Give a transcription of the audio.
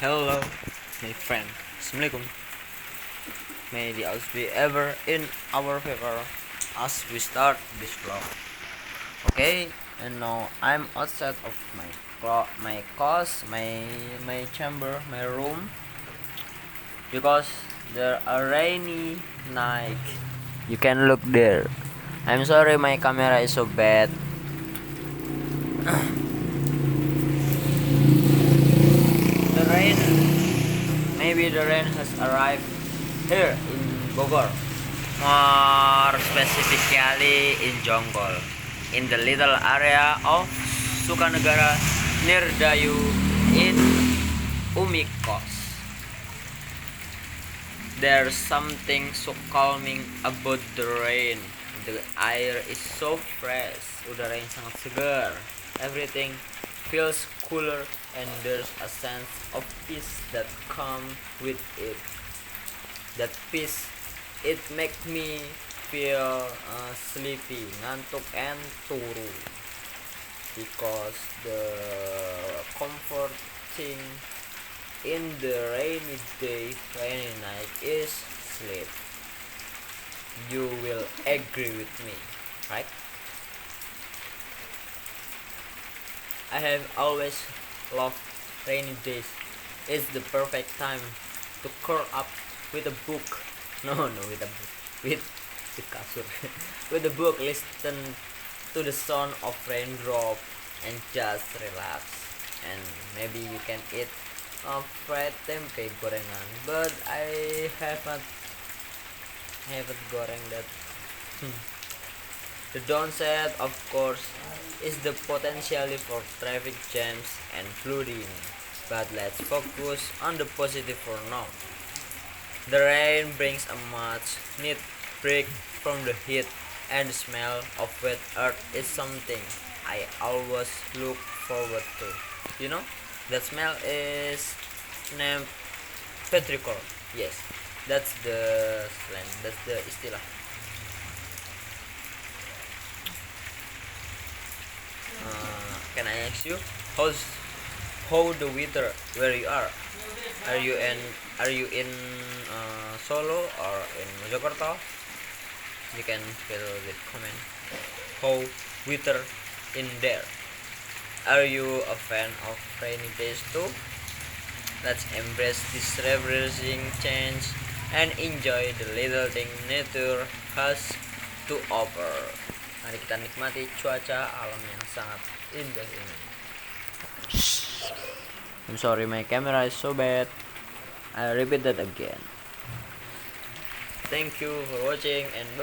Hello, my friend. Assalamualaikum. May the odds be ever in our favor as we start this vlog. Okay, and now I'm outside of my house, my chamber, my room, because there are rainy night. You can look there. I'm sorry, my camera is so bad. The rain, maybe the rain has arrived here in Bogor, more specifically in Jonggol, in the little area of Sukanegara near Dayu in Umikos. There's something so calming about the rain. The air is so fresh, udara yang sangat segar. Everything feels cooler and there's a sense of peace that comes with it. That peace, it makes me feel sleepy, ngantuk and turu, because the comforting in the rainy night is sleep. You will agree with me, right? I have always loved rainy days. It's the perfect time to curl up with a book. No, with a book. With kasur. With a book, listen to the sound of raindrop and just relax. And maybe you can eat fried tempe gorengan, but I haven't goreng that. The downside, of course, is the potential for traffic jams and flooding. But let's focus on the positive for now. The rain brings a much needed break from the heat, and the smell of wet earth is something I always look forward to. You know, that smell is named petrichor. Yes, that's the slang. That's the istilah. Can I ask you how the weather where you are? Are you in Solo or in Mojokerto? You can fill with comment. How weather in there? Are you a fan of rainy days too? Let's embrace this refreshing change and enjoy the little thing nature has to offer. Mari kita nikmati cuaca alam yang sangat indah ini. I'm sorry, my camera is so bad. I repeat that again. Thank you for watching and